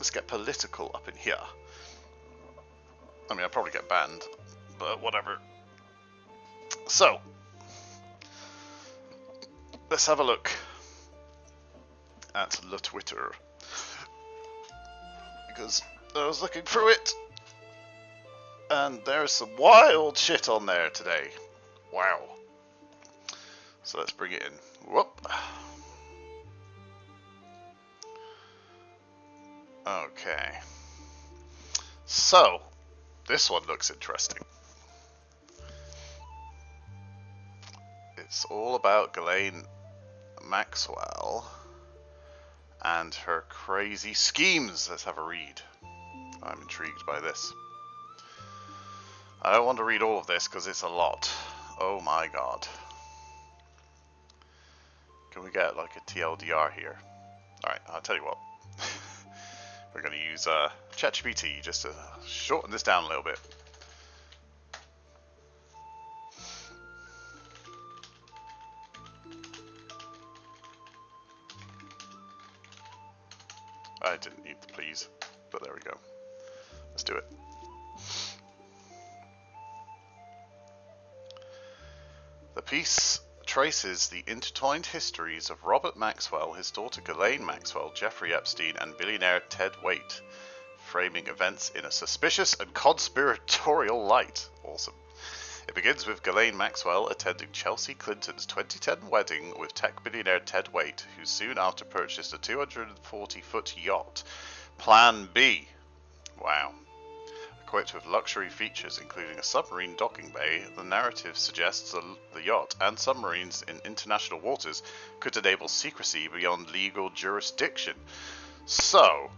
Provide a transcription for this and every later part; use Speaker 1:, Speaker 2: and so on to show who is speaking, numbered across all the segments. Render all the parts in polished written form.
Speaker 1: let's get political up in here. I mean, I'll probably get banned, but whatever. So, let's have a look at the Twitter, because I was looking through it, and there's some wild shit on there today. Wow. So let's bring it in. Whoop. Okay. So, this one looks interesting. It's all about Ghislaine Maxwell and her crazy schemes. Let's have a read. I'm intrigued by this. I don't want to read all of this because it's a lot. Oh my god. Can we get like a TLDR here? Alright, I'll tell you what. We're going to use ChatGPT just to shorten this down a little bit. I didn't need the please, but there we go. Let's do it. The piece traces the intertwined histories of Robert Maxwell, his daughter Ghislaine Maxwell, Jeffrey Epstein, and billionaire Ted Waite, framing events in a suspicious and conspiratorial light. Awesome. It begins with Ghislaine Maxwell attending Chelsea Clinton's 2010 wedding with tech billionaire Ted Waite, who soon after purchased a 240-foot yacht, Plan B. Wow. Equipped with luxury features including a submarine docking bay, the narrative suggests the yacht and submarines in international waters could enable secrecy beyond legal jurisdiction. So,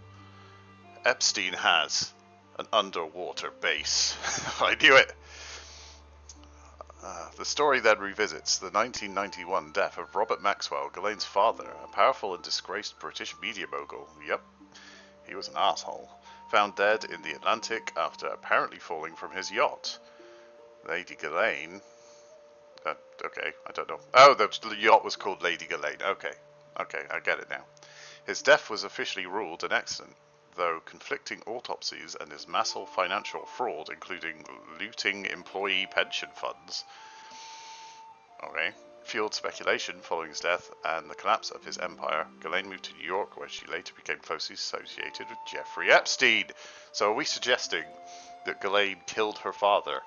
Speaker 1: Epstein has an underwater base. I knew it! The story then revisits the 1991 death of Robert Maxwell, Ghislaine's father, a powerful and disgraced British media mogul. Yep, he was an asshole. Found dead in the Atlantic after apparently falling from his yacht. Lady Ghislaine... okay, I don't know. Oh, the yacht was called Lady Ghislaine. Okay, I get it now. His death was officially ruled an accident, though conflicting autopsies and his massive financial fraud, including looting employee pension funds, fueled speculation following his death and the collapse of his empire. Ghislaine moved to New York, where she later became closely associated with Jeffrey Epstein. So are we suggesting that Ghislaine killed her father?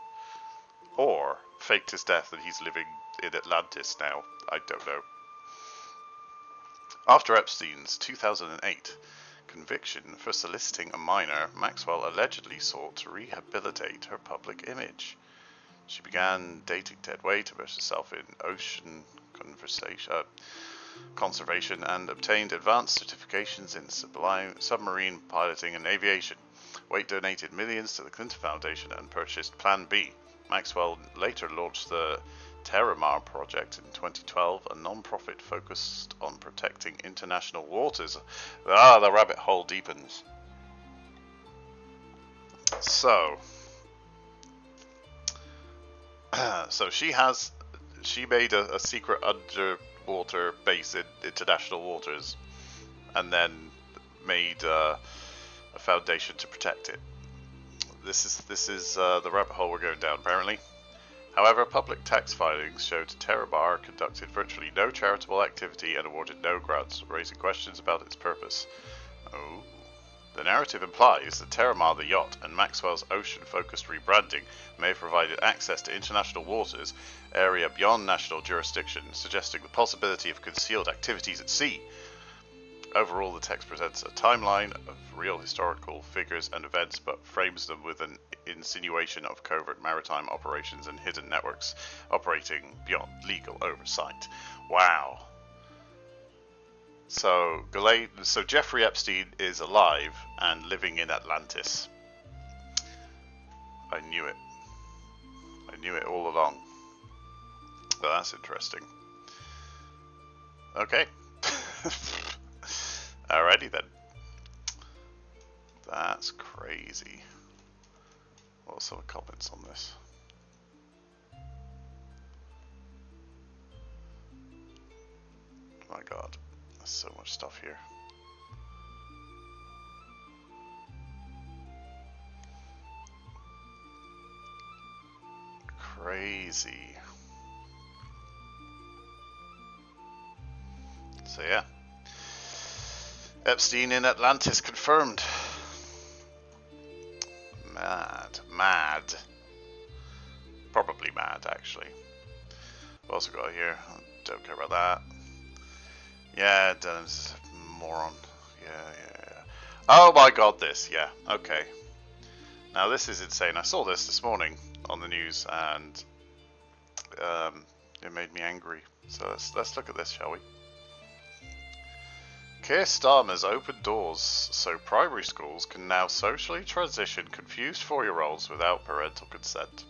Speaker 1: Or faked his death and he's living in Atlantis now? I don't know. After Epstein's 2008 conviction for soliciting a minor, Maxwell allegedly sought to rehabilitate her public image. She began dating Ted Waite, immersed herself in ocean conservation, and obtained advanced certifications in submarine piloting and aviation. Waite donated millions to the Clinton Foundation and purchased Plan B. Maxwell later launched the Starmer project in 2012, a non-profit focused on protecting international waters. The rabbit hole deepens. So she made a secret underwater base in international waters, and then made a foundation to protect it. This is the rabbit hole we're going down, apparently. However, public tax filings showed Starmer conducted virtually no charitable activity and awarded no grants, raising questions about its purpose. Oh. The narrative implies that Starmer the yacht and Maxwell's ocean-focused rebranding may have provided access to international waters, area beyond national jurisdiction, suggesting the possibility of concealed activities at sea. Overall, the text presents a timeline of real historical figures and events, but frames them with an insinuation of covert maritime operations and hidden networks operating beyond legal oversight. Wow. So Jeffrey Epstein is alive and living in Atlantis. I knew it. I knew it all along. But that's interesting. Okay. Alrighty then. That's crazy. What are some comments on this? My god, there's so much stuff here. Crazy. So yeah. Epstein in Atlantis confirmed. Mad. Probably mad, actually. What else we got here? Don't care about that. Yeah, Dennis, moron. Yeah. Oh my god, this. Yeah, okay. Now this is insane. I saw this morning on the news, and it made me angry. So let's look at this, shall we? Keir Starmer's opened doors so primary schools can now socially transition confused 4-year-olds without parental consent.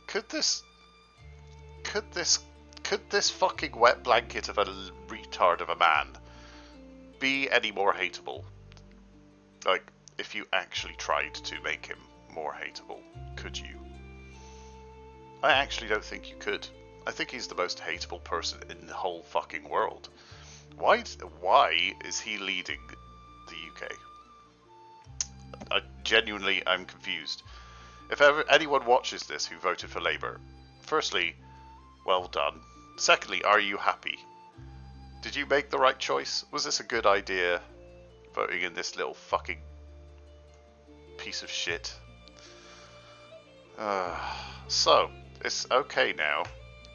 Speaker 1: Could this fucking wet blanket of a retard of a man be any more hateable? Like, if you actually tried to make him more hateable, could you? I actually don't think you could. I think he's the most hateable person in the whole fucking world. Why is he leading the UK? I'm confused. If ever anyone watches this who voted for Labour, firstly, well done. Secondly, are you happy? Did you make the right choice? Was this a good idea, voting in this little fucking piece of shit? So, it's okay now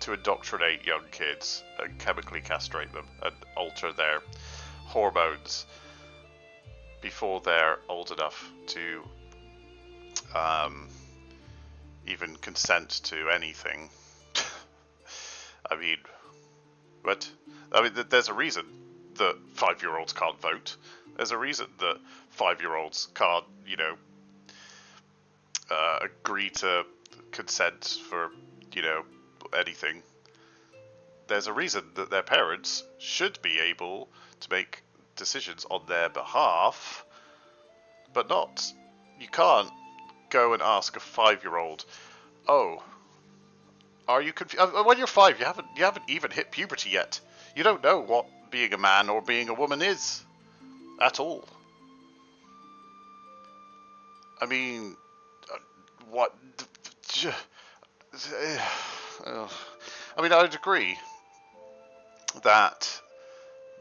Speaker 1: to indoctrinate young kids and chemically castrate them and alter their hormones before they're old enough to even consent to anything. I mean, there's a reason that 5-year-olds can't vote. There's a reason that 5-year-olds can't, agree to consent for, anything. There's a reason that their parents should be able to make decisions on their behalf, but not. You can't go and ask a 5-year-old, "Oh, are you confused?" When you're 5, you haven't even hit puberty yet. You don't know what being a man or being a woman is at all. I mean, what? I mean, I'd agree that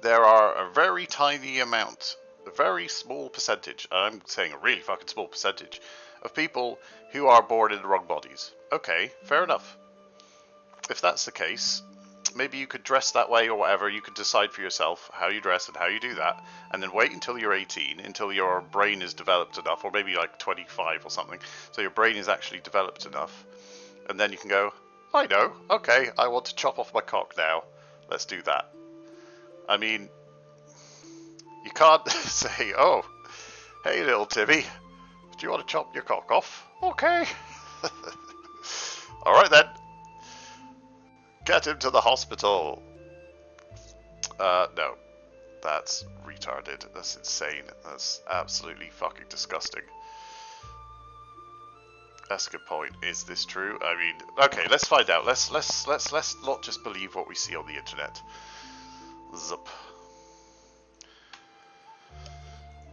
Speaker 1: there are a very tiny amount, a very small percentage, and I'm saying a really fucking small percentage, of people who are born in the wrong bodies. Okay, fair enough. If that's the case, maybe you could dress that way or whatever. You could decide for yourself how you dress and how you do that, and then wait until you're 18, until your brain is developed enough, or maybe like 25 or something, so your brain is actually developed enough, and then you can go, I know, okay, I want to chop off my cock now. Let's do that. I mean, you can't say, oh, hey little Timmy, do you want to chop your cock off? Okay. Alright then. Get him to the hospital. No. That's retarded. That's insane. That's absolutely fucking disgusting. That's a good point. Is this true? I mean, okay, let's find out. Let's not just believe what we see on the internet. Zup.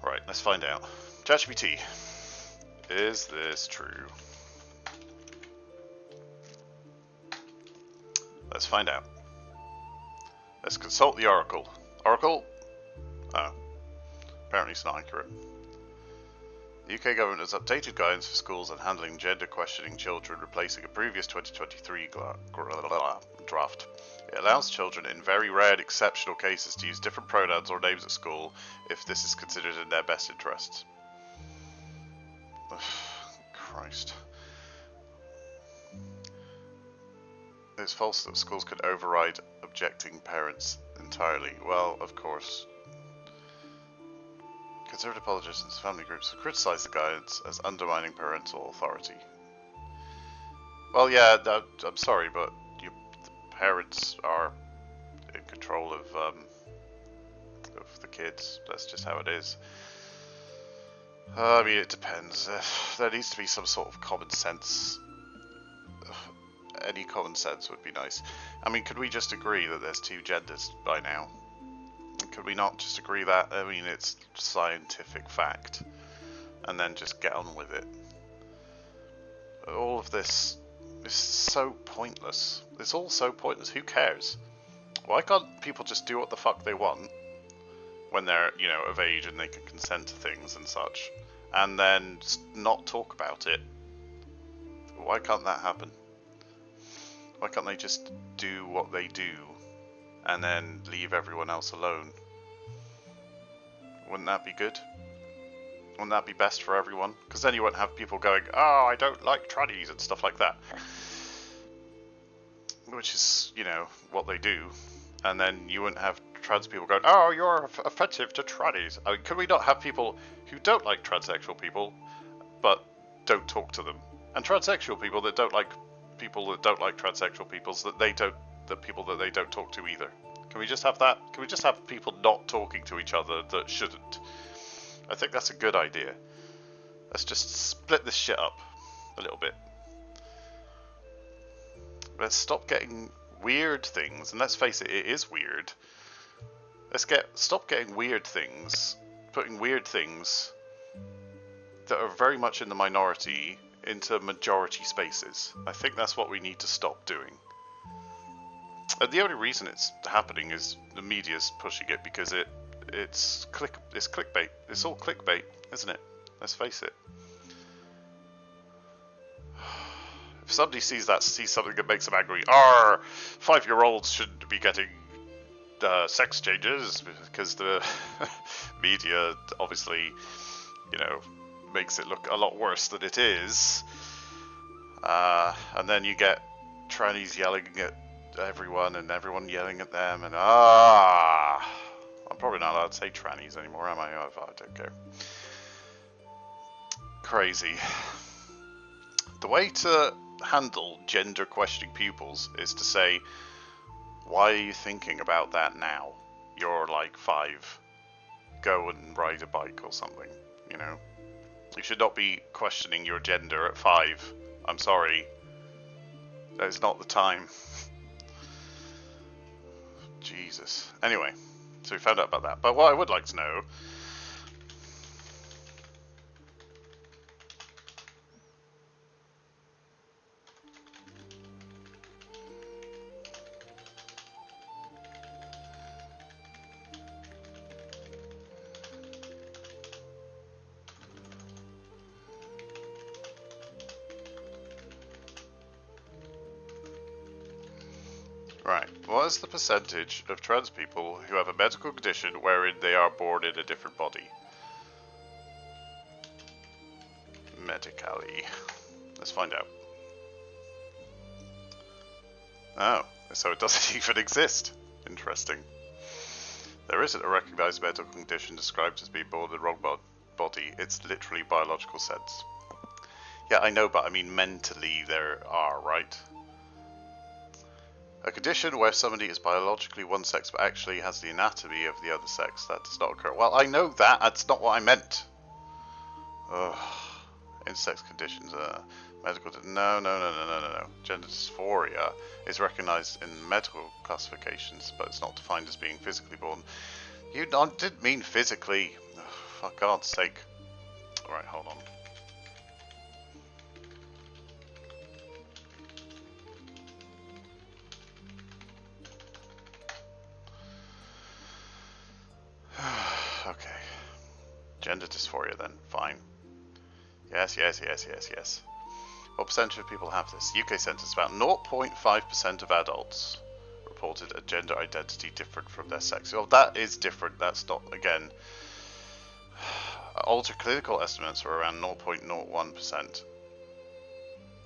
Speaker 1: Right, let's find out. ChatGPT. Is this true? Let's find out. Let's consult the Oracle. Oracle? Oh. Apparently it's not accurate. The UK government has updated guidance for schools on handling gender questioning children, replacing a previous 2023 draft. It allows children in very rare and exceptional cases to use different pronouns or names at school if this is considered in their best interests. Christ. It's false that schools could override objecting parents entirely. Well, of course. Conservative politicians and family groups have criticised the guidance as undermining parental authority. Well, yeah, I'm sorry, but the parents are in control of the kids. That's just how it is. I mean, it depends. There needs to be some sort of common sense. Any common sense would be nice. I mean, could we just agree that there's 2 genders by now? Could we not just agree that? I mean, it's scientific fact, and then just get on with it. All of this is so pointless. It's all so pointless. Who cares? Why can't people just do what the fuck they want when they're, you know, of age and they can consent to things and such, and then just not talk about it? Why can't that happen? Why can't they just do what they do and then leave everyone else alone? Wouldn't that be good? Wouldn't that be best for everyone? Because then you won't have people going, oh, I don't like trannies and stuff like that. Which is, you know, what they do. And then you wouldn't have trans people going, oh, you're offensive to trannies. I mean, could we not have people who don't like transsexual people, but don't talk to them? And transsexual people that don't like people that don't like transsexual people, the people that they don't talk to either. Can we just have that? Can we just have people not talking to each other that shouldn't? I think that's a good idea. Let's just split this shit up a little bit. Let's stop getting weird things, and let's face it, it is weird. Stop getting weird things, putting weird things that are very much in the minority into majority spaces. I think that's what we need to stop doing. And the only reason it's happening is the media's pushing it, because it's clickbait. It's all clickbait, isn't it? Let's face it. If somebody sees something that makes them angry, 5-year-olds shouldn't be getting sex changes, because the media obviously, you know, makes it look a lot worse than it is. And then you get trannies yelling at everyone and everyone yelling at them, and I'm probably not allowed to say trannies anymore, am I? I don't care. Crazy. The way to handle gender questioning pupils is to say, why are you thinking about that now? You're like 5. Go and ride a bike or something, you know? You should not be questioning your gender at 5. I'm sorry. That is not the time. Jesus. Anyway, so we found out about that. But what I would like to know... Right, what is the percentage of trans people who have a medical condition wherein they are born in a different body? Medically. Let's find out. Oh, so it doesn't even exist. Interesting. There isn't a recognized medical condition described as being born in the wrong body. It's literally biological sense. Yeah, I know, but I mean mentally there are, right? A condition where somebody is biologically one sex but actually has the anatomy of the other sex, that does not occur. Well, I know that. That's not what I meant. Ugh. Intersex conditions, medical... No. Gender dysphoria is recognised in medical classifications, but it's not defined as being physically born. You didn't mean physically. Ugh, for God's sake. Alright, hold on. Okay. Gender dysphoria then, fine. Yes. What percentage of people have this? UK census, about 0.5% of adults reported a gender identity different from their sex. Well, that is different. That's not, again... Altered clinical estimates were around 0.01%.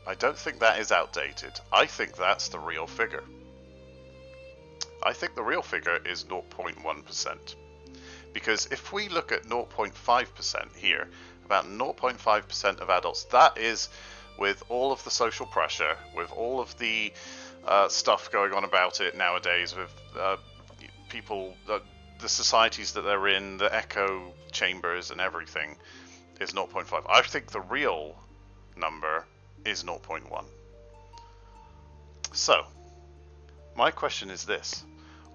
Speaker 1: I don't think that is outdated. I think that's the real figure. I think the real figure is 0.1%. Because if we look at 0.5% here, about 0.5% of adults, that is with all of the social pressure, with all of the stuff going on about it nowadays, with people, the societies that they're in, the echo chambers and everything, is 0.5. I think the real number is 0.1. So, my question is this.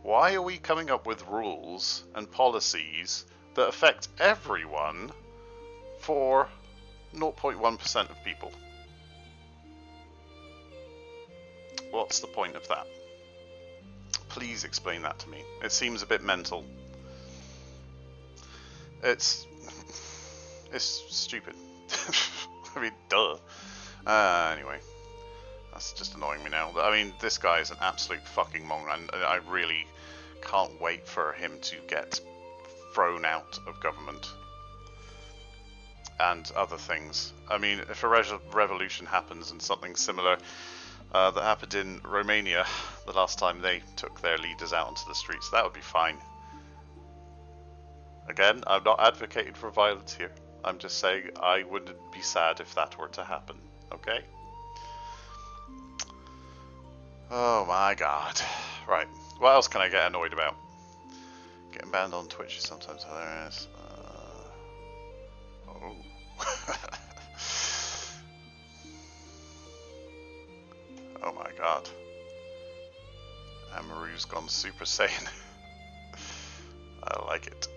Speaker 1: Why are we coming up with rules and policies that affect everyone for 0.1% of people? What's the point of that? Please explain that to me. It seems a bit mental. It's stupid. I mean, duh. Anyway, that's just annoying me now. I mean, this guy is an absolute fucking moron, and I really can't wait for him to get thrown out of government and other things. I mean, if a revolution happens and something similar that happened in Romania the last time they took their leaders out onto the streets, that would be fine. Again, I'm not advocating for violence here. I'm just saying I wouldn't be sad if that were to happen, okay? Oh my god. Right, what else can I get annoyed about? Getting banned on Twitch is sometimes hilarious. Oh. Oh my god. Amaru's gone Super Saiyan. I like it.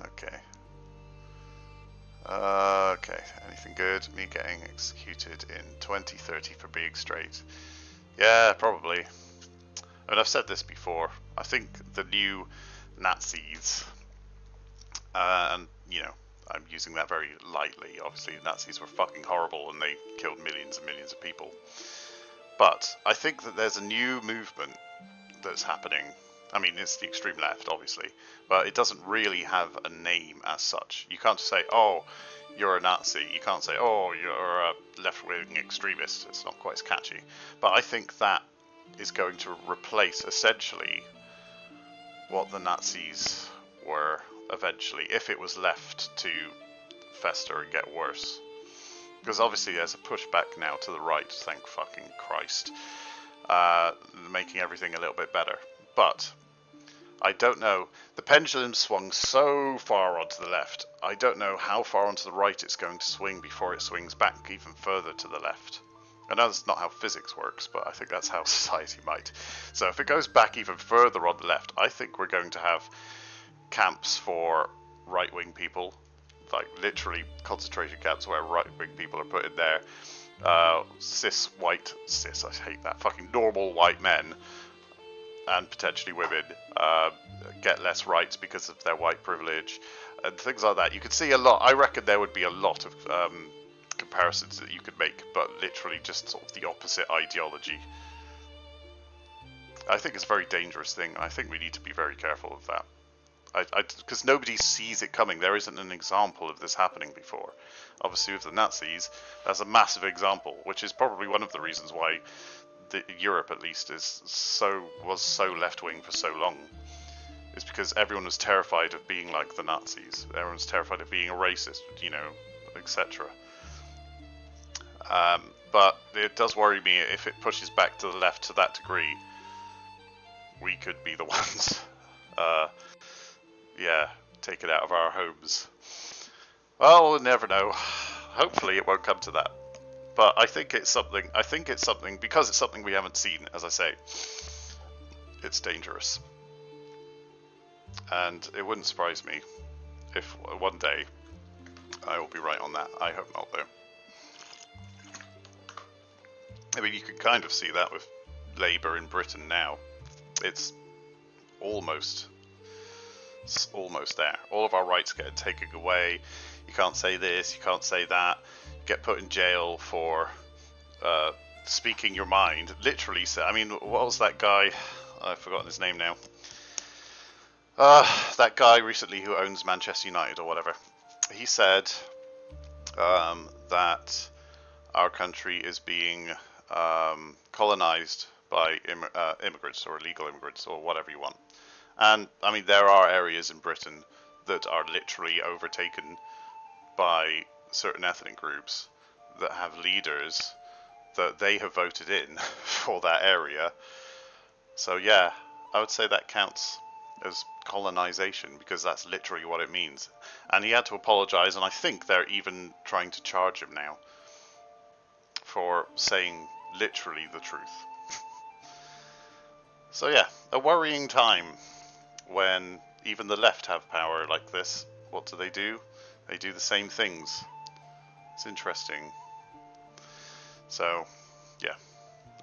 Speaker 1: Okay. Okay, anything good? Me getting executed in 2030 for being straight. Yeah, probably. I mean, I've said this before. I think the new Nazis, and, you know, I'm using that very lightly. Obviously, Nazis were fucking horrible and they killed millions and millions of people. But I think that there's a new movement that's happening. I mean, it's the extreme left, obviously, but it doesn't really have a name as such. You can't just say, oh, you're a Nazi. You can't say, oh, you're a left-wing extremist. It's not quite as catchy. But I think that is going to replace, essentially, what the Nazis were eventually, if it was left to fester and get worse. Because obviously there's a pushback now to the right, thank fucking Christ, making everything a little bit better. But I don't know, the pendulum swung so far onto the left, I don't know how far onto the right it's going to swing before it swings back even further to the left. I know that's not how physics works, but I think that's how society might. So if it goes back even further on the left, I think we're going to have camps for right-wing people, like literally concentration camps where right-wing people are put in there. I hate that, fucking normal white men and potentially women get less rights because of their white privilege and things like that. You could see a lot. I reckon there would be a lot of comparisons that you could make, but literally just sort of the opposite ideology. I think it's a very dangerous thing. I think we need to be very careful of that. Because nobody sees it coming. There isn't an example of this happening before. Obviously with the Nazis, that's a massive example, which is probably one of the reasons why Europe, at least, was so left-wing for so long. Is because everyone was terrified of being like the Nazis. Everyone was terrified of being a racist, you know, etc. But it does worry me if it pushes back to the left to that degree. We could be the ones, yeah, take it out of our homes. Well, we'll never know. Hopefully it won't come to that. But I think it's something, because it's something we haven't seen, as I say, it's dangerous. And it wouldn't surprise me if one day I will be right on that. I hope not, though. I mean, you can kind of see that with Labour in Britain now. It's almost there. All of our rights get taken away. You can't say this, you can't say that. You get put in jail for speaking your mind. Literally, I mean, what was that guy? I've forgotten his name now. That guy recently who owns Manchester United or whatever. He said that our country is being colonized by immigrants or illegal immigrants or whatever you want. And I mean, there are areas in Britain that are literally overtaken by certain ethnic groups that have leaders that they have voted in for that area. So yeah, I would say that counts as colonization, because that's literally what it means. And he had to apologize, and I think they're even trying to charge him now for saying literally the truth. So yeah, a worrying time when even the left have power like this. What do? They do the same things. It's interesting. So, yeah.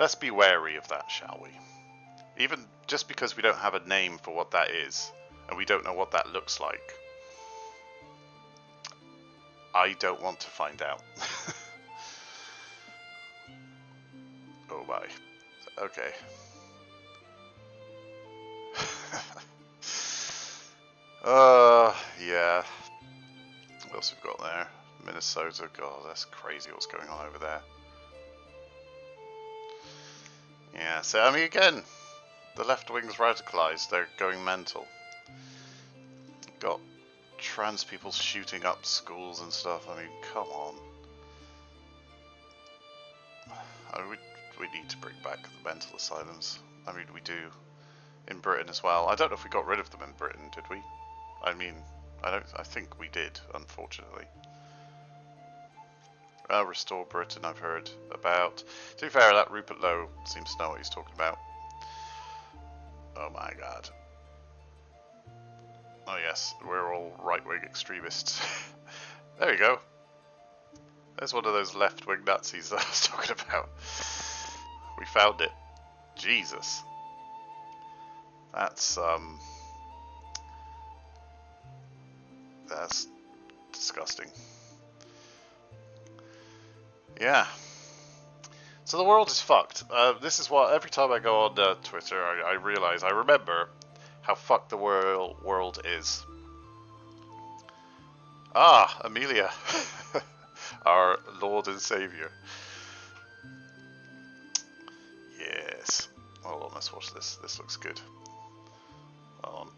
Speaker 1: Let's be wary of that, shall we? Even just because we don't have a name for what that is, and we don't know what that looks like, I don't want to find out. Oh my. Okay. Yeah. What else we've got there? Minnesota. God, that's crazy what's going on over there. Yeah, so I mean, again, the left wing's radicalized. They're going mental. Got trans people shooting up schools and stuff. I mean, come on. I mean, we need to bring back the mental asylums. I mean, we do in Britain as well. I don't know if we got rid of them in Britain, did we? I mean, I think we did, unfortunately. Restore Britain, I've heard about. To be fair, that Rupert Lowe seems to know what he's talking about. Oh my god. Oh yes, we're all right-wing extremists. There you go. There's one of those left-wing Nazis that I was talking about. We found it. Jesus. That's disgusting. Yeah. So the world is fucked. This is what, every time I go on Twitter, I realise, I remember how fucked the world is. Ah, Amelia. Our Lord and Saviour. Yes. Hold on, let's watch this. This looks good. Hold on.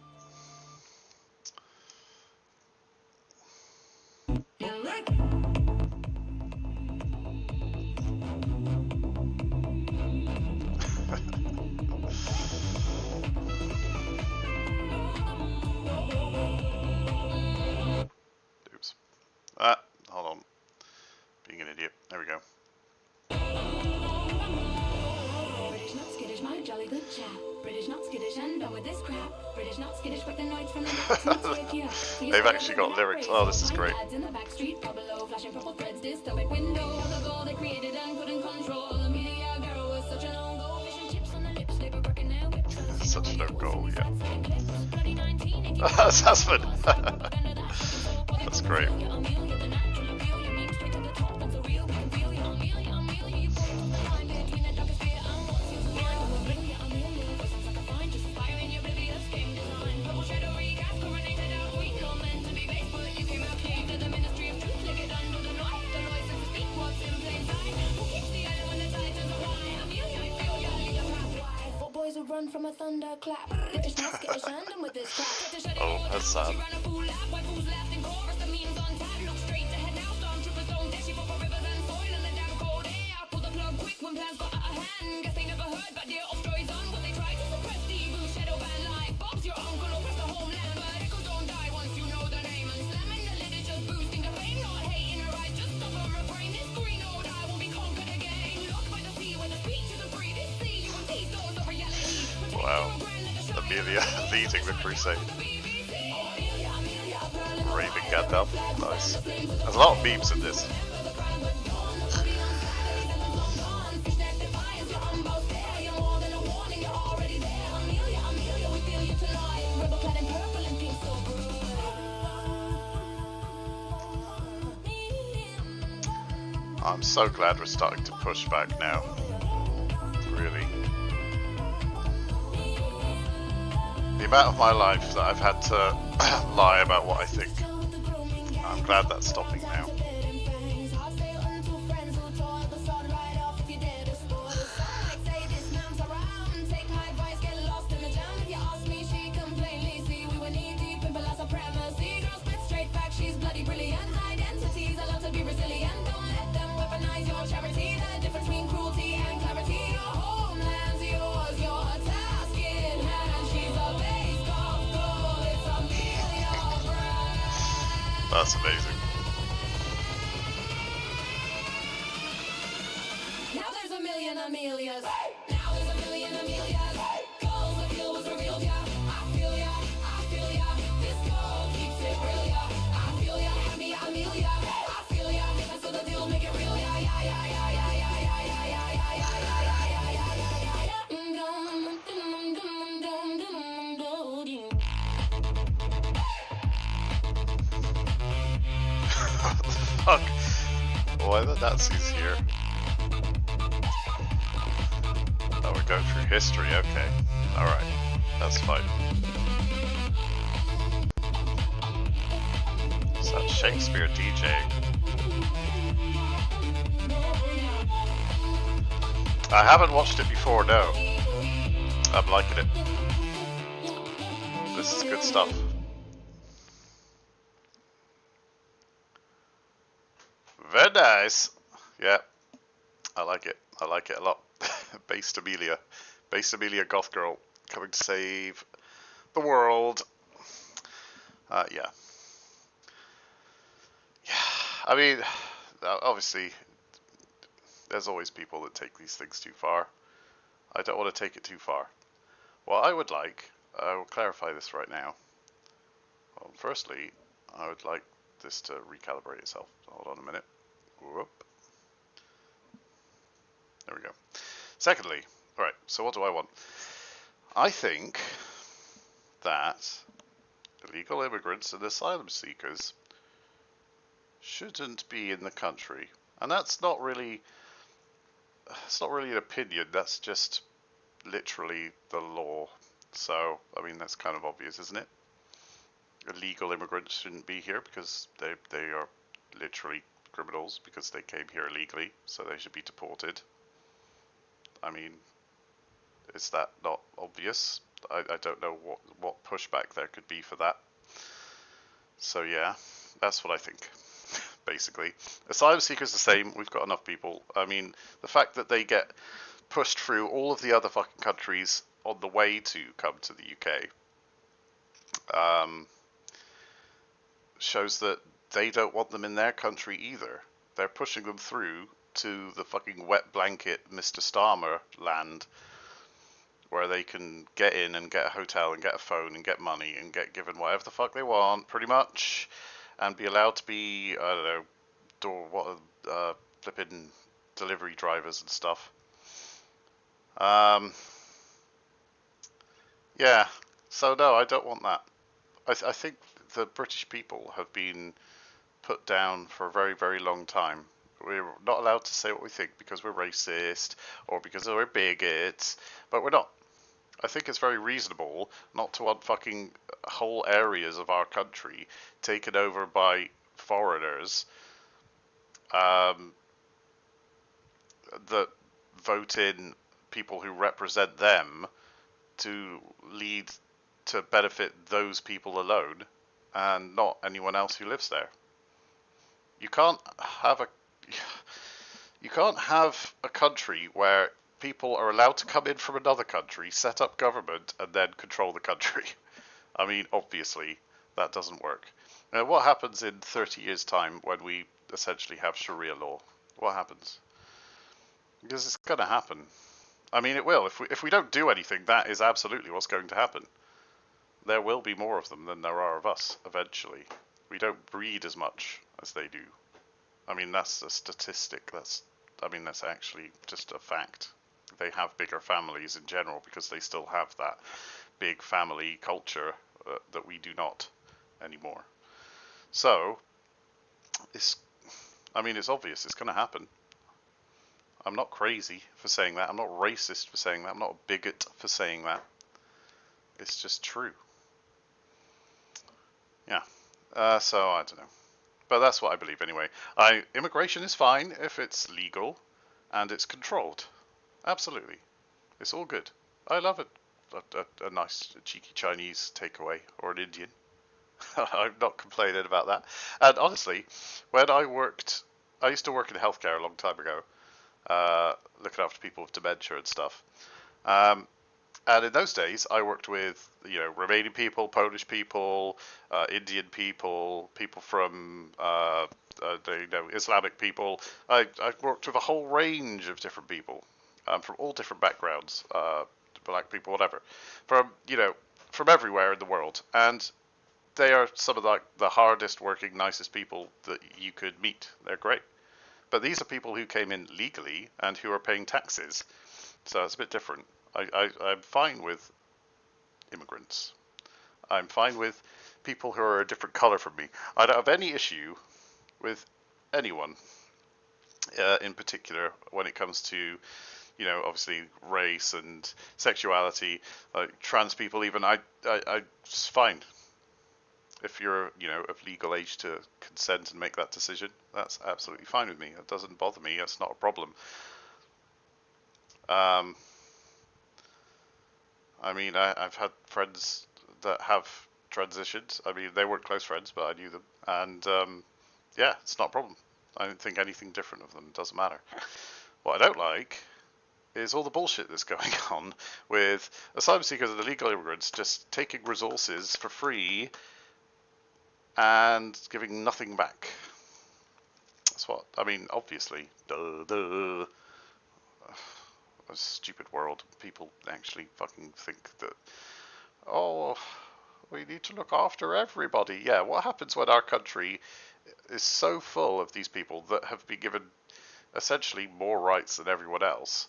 Speaker 1: Oops. Hold on. Being an idiot. There we go.
Speaker 2: British not skittish, my jolly good chap. British not skittish and done with this crap. British not skittish, but the noise from the
Speaker 1: They've actually got lyrics. Oh, this is great.
Speaker 2: in the back street, below, flashing purple threads, dystopic window. The goal they created and couldn't control. The media girl was such an own goal. Fish and chips on the lips, they were working their whip.
Speaker 1: Such an own goal, yeah. That's husband. That's great.
Speaker 2: Run from a thunderclap. British not skittish and with this crap.
Speaker 1: Oh, that's sad. Wow. Amelia leading the crusade. Raving Gandalf. Nice. There's a lot of memes in this. I'm so glad we're starting to push back now. Really. The amount of my life that I've had to lie about what I think, I'm glad that's stopping now. That's amazing.
Speaker 2: Now there's a million
Speaker 1: fuck? Why the Nazis here? Oh, we're going through history, okay. Alright, that's fine. Is that Shakespeare DJ? I haven't watched it before, no. I'm liking it. This is good stuff. Very nice. Yeah, I like it. I like it a lot. Based Amelia. Based Amelia Goth Girl. Coming to save the world. Yeah. Yeah. I mean, obviously, there's always people that take these things too far. I don't want to take it too far. What I would like, I will clarify this right now. Well, firstly, I would like this to recalibrate itself. Hold on a minute. Whoop. There we go. Secondly, right, so what do I want? I think that illegal immigrants and asylum seekers shouldn't be in the country. And that's not really, it's not really an opinion, that's just literally the law. So, I mean, that's kind of obvious, isn't it? Illegal immigrants shouldn't be here because they are literally criminals because they came here illegally, so they should be deported. I mean, is that not obvious? I don't know what pushback there could be for that. So yeah, that's what I think, basically. Asylum seekers the same, we've got enough people. I mean, the fact that they get pushed through all of the other fucking countries on the way to come to the UK shows that they don't want them in their country either. They're pushing them through to the fucking wet blanket Mr. Starmer land, where they can get in and get a hotel and get a phone and get money and get given whatever the fuck they want, pretty much, and be allowed to be, I don't know, flipping delivery drivers and stuff. Yeah, so no, I don't want that. I think the British people have been put down for a very, very long time. We're not allowed to say what we think because we're racist or because we're bigots, but we're not. I think it's very reasonable not to want fucking whole areas of our country taken over by foreigners that vote in people who represent them to lead to benefit those people alone and not anyone else who lives there. You can't have a country where people are allowed to come in from another country, set up government, and then control the country. I mean, obviously, that doesn't work. Now, what happens in 30 years' time when we essentially have Sharia law? What happens? Because it's going to happen. I mean, it will. If we don't do anything, that is absolutely what's going to happen. There will be more of them than there are of us, eventually. We don't breed as much as they do. I mean, that's a statistic. That's actually just a fact. They have bigger families in general because they still have that big family culture that we do not anymore. So, it's obvious it's going to happen. I'm not crazy for saying that. I'm not racist for saying that. I'm not a bigot for saying that. It's just true. Yeah. So, I don't know. But that's what I believe anyway. Immigration is fine if it's legal and it's controlled. Absolutely. It's all good. I love it. A nice cheeky Chinese takeaway or an Indian. I'm not complaining about that. And honestly, when I used to work in healthcare a long time ago, looking after people with dementia and stuff. And in those days, I worked with Romanian people, Polish people, Indian people, people from Islamic people. I worked with a whole range of different people from all different backgrounds, black people, whatever, from everywhere in the world. And they are some of the hardest working, nicest people that you could meet. They're great. But these are people who came in legally and who are paying taxes. So it's a bit different. I'm fine with immigrants. I'm fine with people who are a different color from me. I don't have any issue with anyone in particular when it comes to, obviously race and sexuality, trans people even. It's fine if you're, of legal age to consent and make that decision. That's absolutely fine with me. It doesn't bother me. That's not a problem. Um, I mean, I've had friends that have transitioned. I mean, they weren't close friends, but I knew them, and yeah, it's not a problem. I don't think anything different of them. It doesn't matter. What I don't like is all the bullshit that's going on with asylum seekers and illegal immigrants just taking resources for free and giving nothing back. That's what I mean. Obviously, a stupid world. People actually fucking think that, oh, we need to look after everybody. Yeah, what happens when our country is so full of these people that have been given essentially more rights than everyone else,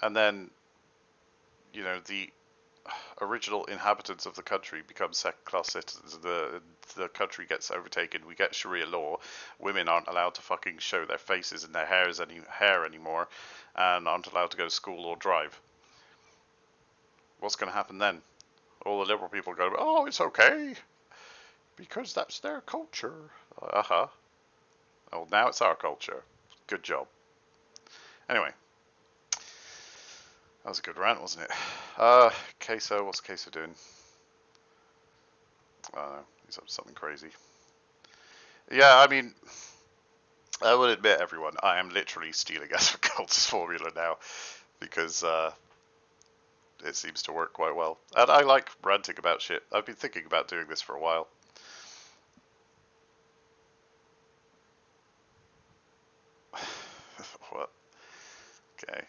Speaker 1: and then, the original inhabitants of the country become second-class citizens. The country gets overtaken. We get Sharia law. Women aren't allowed to fucking show their faces and their hair anymore, and aren't allowed to go to school or drive. What's going to happen then? All the liberal people go, oh, it's okay, because that's their culture. Uh-huh. Oh, now it's our culture. Good job. Anyway, that was a good rant, wasn't it? Queso, what's Queso doing? I don't know. He's up to something crazy. Yeah, I mean, I will admit, everyone, I am literally stealing Cult's formula now, because it seems to work quite well. And I like ranting about shit. I've been thinking about doing this for a while. What? Okay.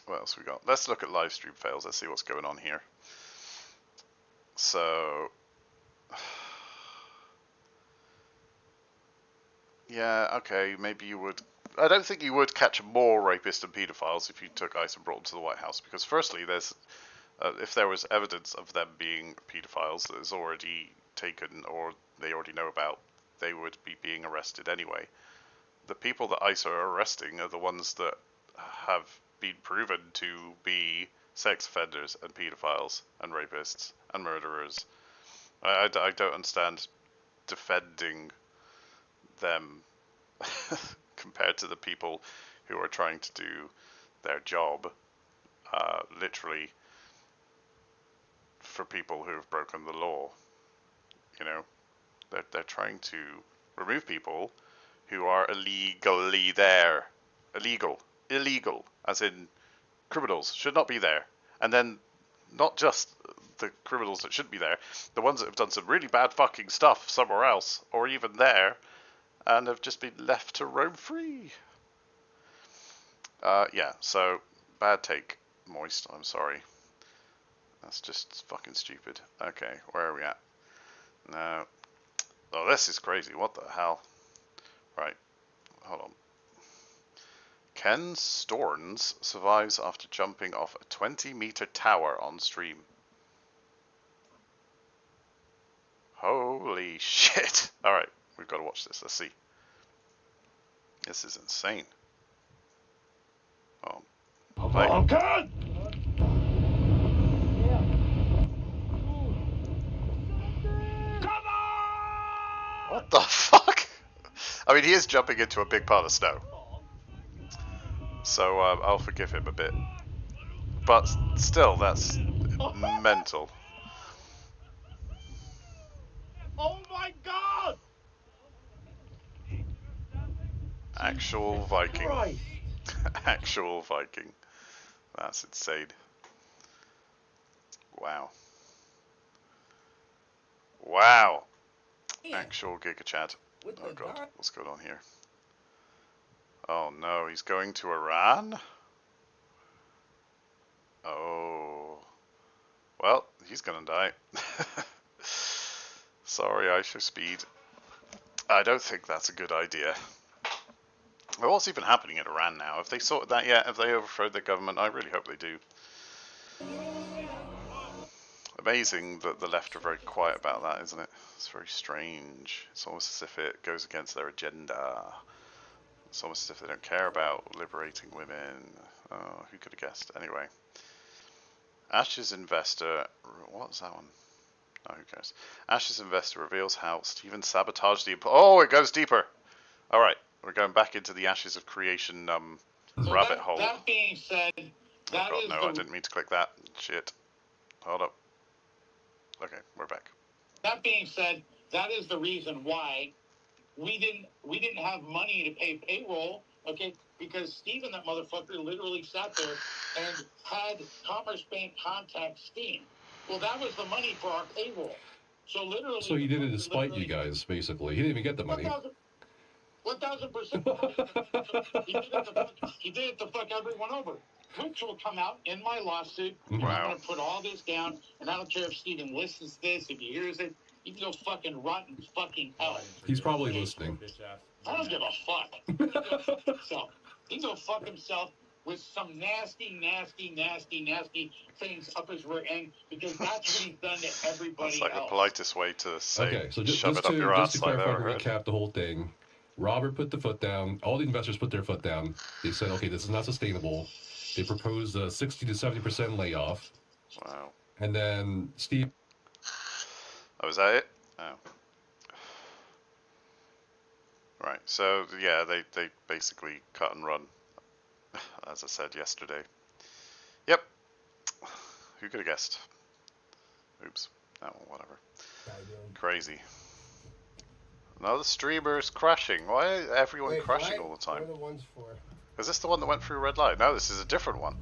Speaker 1: What else we got? Let's look at live stream fails. Let's see what's going on here. So, yeah, okay, maybe you would. I don't think you would catch more rapists and pedophiles if you took ICE and brought them to the White House, because firstly, if there was evidence of them being pedophiles that is already taken or they already know about, they would be being arrested anyway. The people that ICE are arresting are the ones that have been proven to be sex offenders and pedophiles and rapists and murderers. I don't understand defending them compared to the people who are trying to do their job, literally for people who have broken the law. They're trying to remove people who are illegally there. Illegal, as in criminals should not be there. And then not just the criminals that shouldn't be there, the ones that have done some really bad fucking stuff somewhere else, or even there, and have just been left to roam free. Yeah, so, bad take, Moist, I'm sorry. That's just fucking stupid. Okay, where are we at? No. Oh, this is crazy, what the hell? Right, hold on. Ken Storns survives after jumping off a 20-meter tower on stream. Holy shit. Alright, we've got to watch this. Let's see. This is insane. Oh. Play. What the fuck? I mean, he is jumping into a big pile of snow. So I'll forgive him a bit. But still, that's mental.
Speaker 3: Oh my god!
Speaker 1: Actual Viking. Actual Viking. That's insane. Wow. Wow. Actual Giga Chad. Oh god, what's going on here? Oh no, he's going to Iran? Oh. Well, he's gonna die. Sorry, IShowSpeed. I don't think that's a good idea. Well, what's even happening in Iran now? Have they sorted that yet? Have they overthrown their government? I really hope they do. Amazing that the left are very quiet about that, isn't it? It's very strange. It's almost as if it goes against their agenda. It's almost as if they don't care about liberating women. Oh, who could have guessed? Anyway. Ash's investor... What's that one? Oh, who cares? Ash's investor reveals how Stephen sabotaged the... Oh, it goes deeper! Alright, we're going back into the Ashes of Creation rabbit hole.
Speaker 3: That being said,
Speaker 1: oh god, no, I didn't mean to click that. Shit. Hold up. Okay, we're back.
Speaker 3: That being said, that is the reason why we didn't have money to pay payroll, okay? Because Steven, that motherfucker, literally sat there and had Commerce Bank contact Steam. Well, that was the money for our payroll. So literally...
Speaker 4: So he did it despite you guys, basically. He didn't even get the money.
Speaker 3: 1,000%. He did it to fuck everyone over. Which will come out in my lawsuit. And I'm going to put all this down. And I don't care if Steven listens to this, if he hears it. He can go fucking rotten fucking hell.
Speaker 4: He's probably listening.
Speaker 3: I don't give a fuck. So, he can go fuck himself with some nasty things up his rear end, because that's what he's done to everybody
Speaker 1: That's like
Speaker 3: else.
Speaker 1: the politest way to say,
Speaker 4: okay, so
Speaker 1: shove it up your ass
Speaker 4: to
Speaker 1: like
Speaker 4: clarify
Speaker 1: that.
Speaker 4: and recap the whole thing. Robert put the foot down. All the investors put their foot down. They said, okay, this is not sustainable. They proposed a 60 to 70% layoff.
Speaker 1: Wow.
Speaker 4: And then Steve...
Speaker 1: Oh, is that it? Oh. Right, so yeah, they basically cut and run, as I said yesterday. Yep. Who could have guessed? Oops. Oh, whatever. Crazy. Now the streamer's crashing. Why is everyone crashing all the time?
Speaker 5: What are the ones for?
Speaker 1: Is this the one that went through red light? No, this is a different one.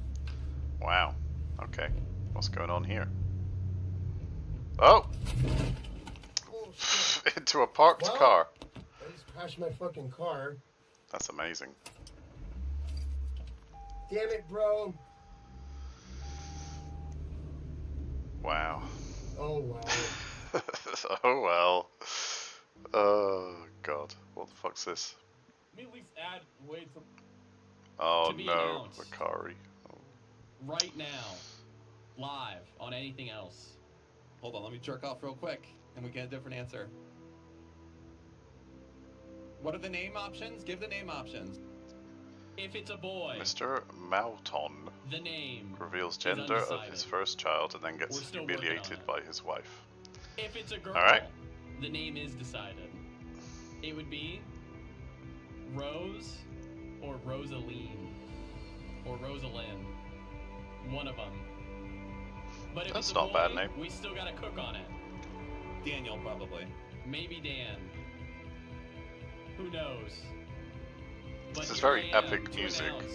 Speaker 1: Wow. Okay. What's going on here? Oh! Into a parked car.
Speaker 5: I just crashed my fucking car.
Speaker 1: That's amazing.
Speaker 5: Damn it, bro.
Speaker 1: Wow.
Speaker 5: Oh, wow.
Speaker 1: Oh well. Oh god. What the fuck's this?
Speaker 6: Let me at least add wait for
Speaker 1: Oh
Speaker 6: To be
Speaker 1: no,
Speaker 6: announced.
Speaker 1: Macari. Oh.
Speaker 6: right now, live on anything else.
Speaker 7: Hold on, let me jerk off real quick, and we get a different answer. What are the name options? Give the name options.
Speaker 6: If it's a boy,
Speaker 1: Mr. Mouton
Speaker 6: the name.
Speaker 1: reveals gender of
Speaker 6: undecided.
Speaker 1: his first child and then gets
Speaker 6: We're still working on
Speaker 1: humiliated
Speaker 6: it.
Speaker 1: by his wife.
Speaker 6: If it's a girl,
Speaker 1: Alright.
Speaker 6: the name is decided. It would be Rose or Rosaline or Rosalind. One of them. But if
Speaker 1: That's
Speaker 6: it's a
Speaker 1: not a
Speaker 6: boy,
Speaker 1: bad name.
Speaker 6: we still gotta cook on it.
Speaker 7: Daniel, probably.
Speaker 6: Maybe Dan. Who knows? But
Speaker 1: This is
Speaker 6: here
Speaker 1: very
Speaker 6: I am
Speaker 1: epic
Speaker 6: to
Speaker 1: music
Speaker 6: announce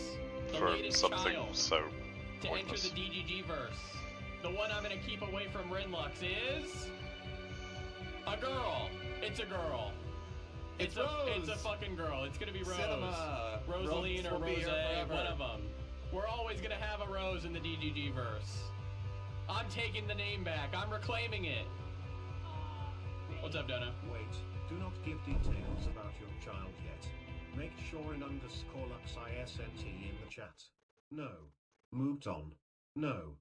Speaker 6: the
Speaker 1: for
Speaker 6: latest
Speaker 1: something
Speaker 6: child
Speaker 1: so
Speaker 6: to
Speaker 1: pointless.
Speaker 6: enter the DGG verse. The one I'm gonna keep away from Rinlux is a girl. It's a girl.
Speaker 7: It's
Speaker 6: It's a
Speaker 7: Rose.
Speaker 6: fucking girl. It's gonna be Rose.
Speaker 7: Cinema.
Speaker 6: Rosaline
Speaker 7: Rose
Speaker 6: or
Speaker 7: will be
Speaker 6: Rose,
Speaker 7: here forever.
Speaker 6: one of them. We're always gonna have a Rose in the DGG verse. I'm taking the name back. I'm reclaiming it. What's up, Donna?
Speaker 8: Wait, do not give details about your child yet. Make sure an underscore LuxISNT in the chat. No. Moved on. No.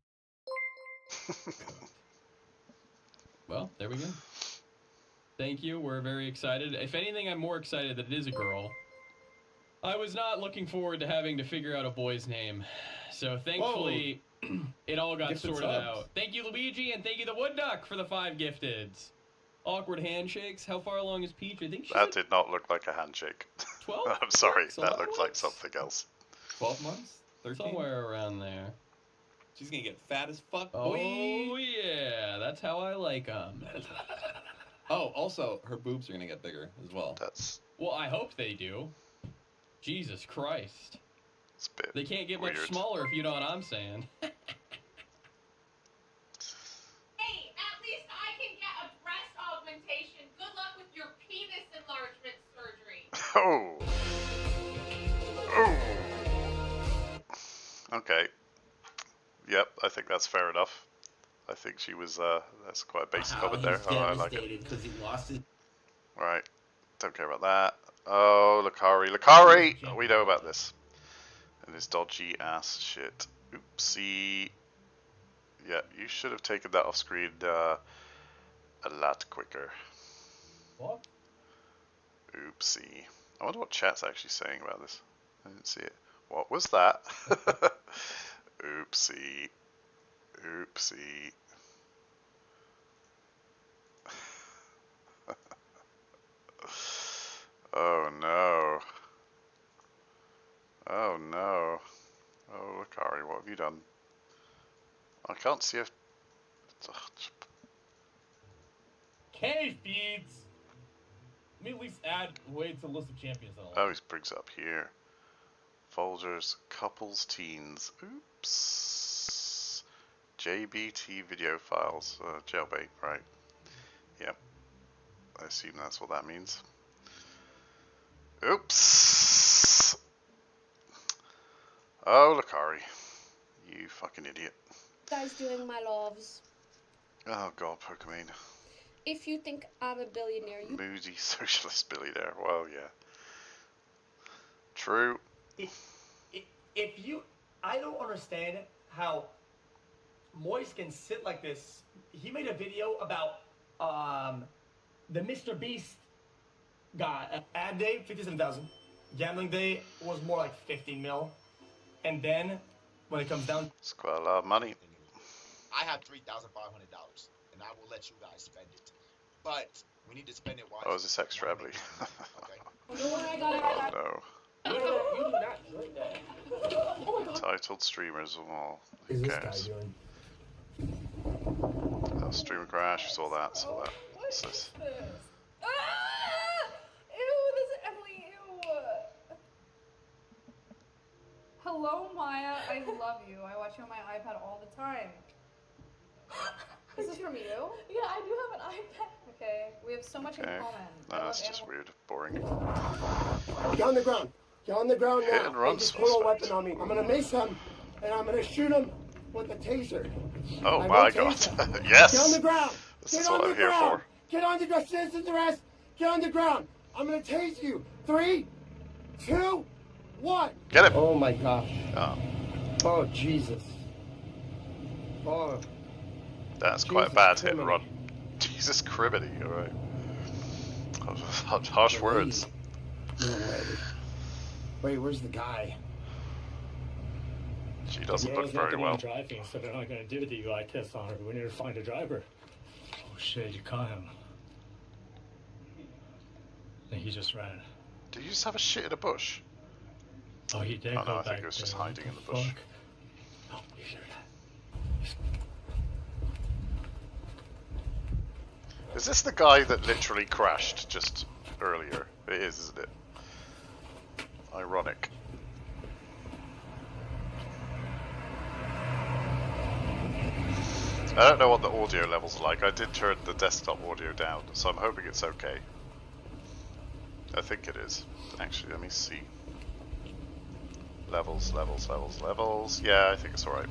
Speaker 6: Well, there we go. Thank you. We're very excited. If anything, I'm more excited that it is a girl. I was not looking forward to having to figure out a boy's name. So thankfully, it all got
Speaker 7: Gifted
Speaker 6: sorted
Speaker 7: subs.
Speaker 6: out. Thank you, Luigi, and thank you, the Wood Duck, for the 5 gifteds. Awkward handshakes. How far along is Peach? I think she's
Speaker 1: That
Speaker 6: at
Speaker 1: did not look like a handshake.
Speaker 6: 12?
Speaker 1: I'm sorry,
Speaker 6: months?
Speaker 1: that
Speaker 6: 11
Speaker 1: looked like
Speaker 6: months?
Speaker 1: something else.
Speaker 7: 12 months? 13?
Speaker 6: Somewhere around there.
Speaker 7: She's gonna get fat as fuck,
Speaker 6: Oh,
Speaker 7: boy.
Speaker 6: yeah. That's how I like them.
Speaker 7: Oh, also, her boobs are gonna get bigger as well.
Speaker 1: That's
Speaker 6: Well, I hope they do. Jesus Christ.
Speaker 1: it's a bit
Speaker 6: They can't get much
Speaker 1: weird.
Speaker 6: smaller if you know what I'm saying.
Speaker 9: Hey, at least I can get a breast augmentation. Good luck with your penis enlargement surgery.
Speaker 1: Oh. Oh. Okay. Yep, I think that's fair enough. I think she was, that's quite a basic comment there. Oh, I like it.
Speaker 10: Because he lost his.
Speaker 1: Right. Don't care about that. Oh, Lakari. Lakari! We know about this. And his dodgy ass shit. Oopsie. Yeah, you should have taken that off screen a lot quicker.
Speaker 6: What?
Speaker 1: Oopsie. I wonder what chat's actually saying about this. I didn't see it. What was that? Oopsie. Oopsie. Oh no. Oh no. Oh look, Ari, what have you done? I can't see if.
Speaker 10: Cave beads! Let me at least add way to the list of champions that I
Speaker 1: Oh,
Speaker 10: like.
Speaker 1: he brings it up here. Folders, couples, teens. Oops. JBT video files. Jailbait, right. Yep. I assume that's what that means. Oops. Oh, look, Ari. You fucking idiot.
Speaker 11: Guys doing, my loves?
Speaker 1: Oh god, Pokemon.
Speaker 11: If you think I'm a billionaire, you...
Speaker 1: Moody socialist billionaire. Well, yeah. True.
Speaker 12: If you... I don't understand how Moist can sit like this. He made a video about the Mr. Beast guy. Ad day, 57,000. Gambling day was more like 15 mil. And then, when it comes down...
Speaker 1: It's quite a lot of money.
Speaker 13: I have $3,500, and I will let you guys spend it. But we need to spend it wisely.
Speaker 1: Oh, is this extra heavily?
Speaker 13: Okay.
Speaker 1: Oh no.
Speaker 5: You do not drink that.
Speaker 11: Oh my god.
Speaker 1: Titled streamers of all.
Speaker 5: Is
Speaker 1: Who
Speaker 5: this guy
Speaker 1: cares?
Speaker 5: doing?
Speaker 1: Oh, streamer crash. Saw that. Saw that. What's this?
Speaker 9: Ah! Ew, this is Emily. Ew. Hello, Maya. I love you. I watch you on my iPad all the time. This is from you?
Speaker 11: Yeah, I do have an iPad.
Speaker 9: Okay, we have so much in
Speaker 1: Okay.
Speaker 9: common. I
Speaker 1: No,
Speaker 9: love
Speaker 1: that's just
Speaker 9: animals.
Speaker 1: weird. Boring.
Speaker 5: Get on the ground. Get on the ground
Speaker 1: Hit
Speaker 5: now.
Speaker 1: and run
Speaker 5: He just pulled a
Speaker 1: suspect.
Speaker 5: weapon on me. I'm gonna mace him, and I'm gonna shoot him with a taser.
Speaker 1: Oh
Speaker 5: I
Speaker 1: my
Speaker 5: will
Speaker 1: god.
Speaker 5: tase him.
Speaker 1: Yes!
Speaker 5: Get on the ground.
Speaker 1: This
Speaker 5: Get
Speaker 1: is
Speaker 5: on
Speaker 1: what
Speaker 5: the
Speaker 1: I'm here
Speaker 5: ground.
Speaker 1: for.
Speaker 5: Get on the ground. Citizens arrest. Get on the ground. I'm gonna tase you. 3, 2, 1.
Speaker 1: Get him!
Speaker 5: Oh my gosh.
Speaker 1: Oh,
Speaker 5: Oh Jesus. Oh.
Speaker 1: that's quite a
Speaker 5: Jesus
Speaker 1: bad hit and
Speaker 5: criminy.
Speaker 1: run. Jesus criminy, alright. Harsh words.
Speaker 5: No way. Wait, where's the guy?
Speaker 1: She doesn't look very well.
Speaker 14: Driving, so they're not going to do the UI test on her. We need to find a driver. Oh shit, you caught him. And he just ran.
Speaker 1: Did you just have a shit in a bush?
Speaker 14: Oh, he did
Speaker 1: Oh
Speaker 14: go
Speaker 1: no, I
Speaker 14: back
Speaker 1: think it was just
Speaker 14: there. What
Speaker 1: hiding in the bush.
Speaker 14: fuck? Oh, you hear that?
Speaker 1: Is this the guy that literally crashed just earlier? It is, isn't it? Ironic. I don't know what the audio levels are like. I did turn the desktop audio down, so I'm hoping it's okay. I think it is. Actually, let me see. Levels, levels, levels, levels. Yeah, I think it's alright.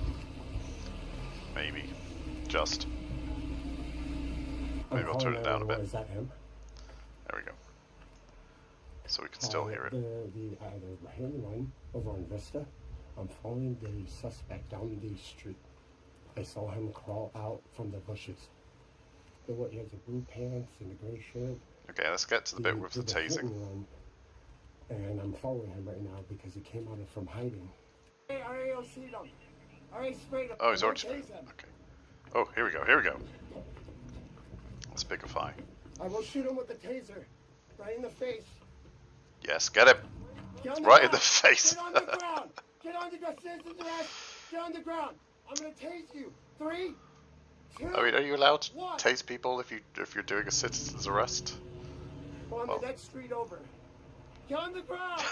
Speaker 1: Maybe. Just. Maybe I'll turn it down a bit.
Speaker 5: Is that him?
Speaker 1: There we go. So we can still hear it.
Speaker 5: The hand line over on Vista. I'm following the suspect down the street. I saw him crawl out from the bushes. He has the blue pants and the gray shirt.
Speaker 1: Okay, let's get to the bit with the
Speaker 5: hit and
Speaker 1: tasing.
Speaker 5: run. And I'm following him right now because he came out from hiding. Hey, I already seen him. I already sprayed him.
Speaker 1: Oh, he's
Speaker 5: I'm
Speaker 1: already
Speaker 5: gonna
Speaker 1: sprayed.
Speaker 5: tase him.
Speaker 1: Okay. Oh, here we go, here we go. Let's pick a fight.
Speaker 5: I will shoot him with the taser. Right in the face.
Speaker 1: Yes, get him.
Speaker 5: Get on
Speaker 1: Right in
Speaker 5: ground.
Speaker 1: the face.
Speaker 5: Get on the ground. Get on the ground. Citizens arrest. Get on the ground. I'm gonna tase you. 3, 2.
Speaker 1: I mean, are you allowed to
Speaker 5: One.
Speaker 1: tase people if you're doing a citizen's arrest?
Speaker 5: Go on
Speaker 1: Well.
Speaker 5: the next street over. Get on the ground.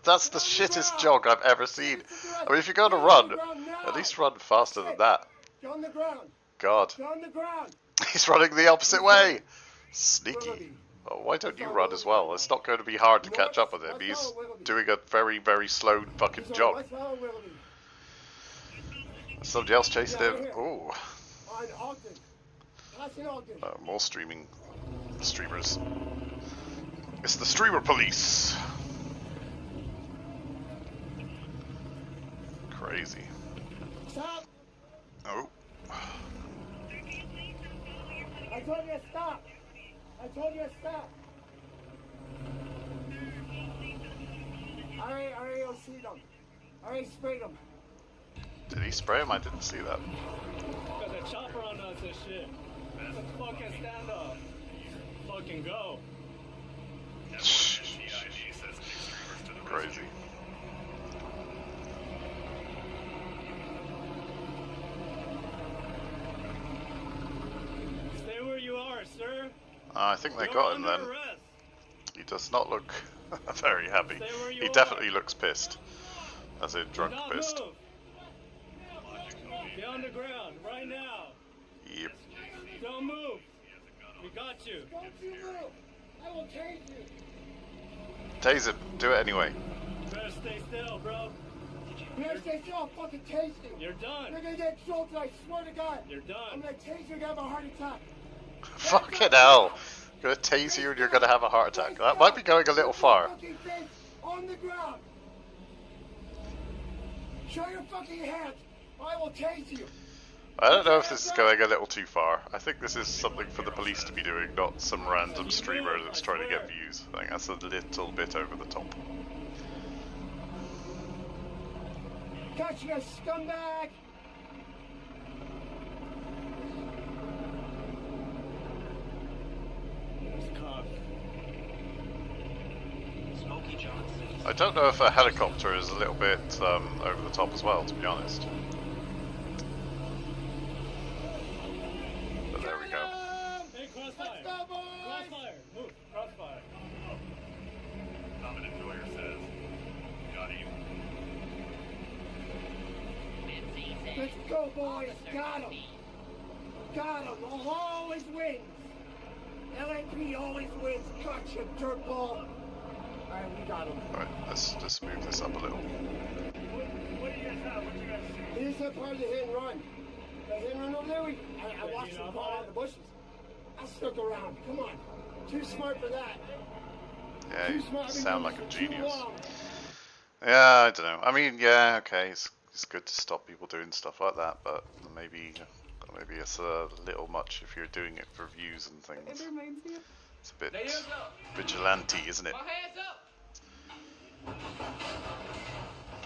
Speaker 1: That's the shittest jog I've ever seen. I mean, if you're going to run, at least run faster than that.
Speaker 5: Get on the ground.
Speaker 1: God,
Speaker 5: Get on the ground.
Speaker 1: he's running the opposite way. Sneaky. Oh, why don't you run as well? It's not going to be hard to catch up with him. He's doing a very, very slow fucking jog.
Speaker 5: West Hollow Willoughby.
Speaker 1: Somebody else chasing him.
Speaker 5: Here.
Speaker 1: Ooh,
Speaker 5: On Ogden. Passing Ogden.
Speaker 1: more streamers. It's the streamer police. Crazy.
Speaker 5: Stop.
Speaker 1: Oh,
Speaker 5: told you to stop. Alright, I'll see them. Alright, spray them.
Speaker 1: Did he spray him? I didn't see that.
Speaker 14: Got that chopper on us and shit. That's a fucking standoff. Fucking go.
Speaker 1: Crazy.
Speaker 14: Stay where you are, sir.
Speaker 1: I think they
Speaker 14: You're
Speaker 1: got him
Speaker 14: under
Speaker 1: then.
Speaker 14: arrest.
Speaker 1: He does not look very happy.
Speaker 14: Stay where you
Speaker 1: He
Speaker 14: are.
Speaker 1: definitely looks pissed. As in
Speaker 14: Do
Speaker 1: drunk
Speaker 14: not
Speaker 1: pissed.
Speaker 14: move. Get on the ground right now.
Speaker 1: Yep.
Speaker 14: Don't move. We got you.
Speaker 5: Don't you move. I will tase you.
Speaker 1: Tase him. Do it anyway.
Speaker 14: Better stay still, bro.
Speaker 5: You better stay still, I'll fucking tase you.
Speaker 14: You're done.
Speaker 5: You're gonna get jolted, I swear to God.
Speaker 14: You're done.
Speaker 5: I'm gonna tase you, you're gonna have a heart attack.
Speaker 1: Fucking hell. Gonna tase you and you're gonna have a heart attack. That might be going a little far.
Speaker 5: Fucking face on the ground. Show your fucking hands. I will tase you.
Speaker 1: I don't know if this is going a little too far. I think this is something for the police to be doing, not some random streamer that's trying to get views. I think that's a little bit over the top.
Speaker 5: Got you, scumbag.
Speaker 1: I don't know if a helicopter is a little bit over the top as well, to be honest. But there we go.
Speaker 14: Hey, crossfire. Crossfire. Move. Crossfire.
Speaker 15: Common employer says, got him.
Speaker 5: Let's go, boys. Got him. Got him. Always wins. LAP always wins. Gotcha, dirtball. Alright, we got him.
Speaker 1: Alright, let's just move this up a little.
Speaker 14: What do you guys have? What do you guys see?
Speaker 5: This is part of the hit and run. The hit and run over there, I watched him fall out of the bushes. I stuck around. Come on. Too smart for that.
Speaker 1: Yeah,
Speaker 5: Too
Speaker 1: you
Speaker 5: smart. I've been
Speaker 1: sound
Speaker 5: doing
Speaker 1: like a
Speaker 5: this for too
Speaker 1: genius.
Speaker 5: long.
Speaker 1: Yeah, I don't know. I mean, yeah, okay, it's good to stop people doing stuff like that, but maybe it's a little much if you're doing it for views and things. It's a bit vigilante, isn't it?
Speaker 9: My hands up.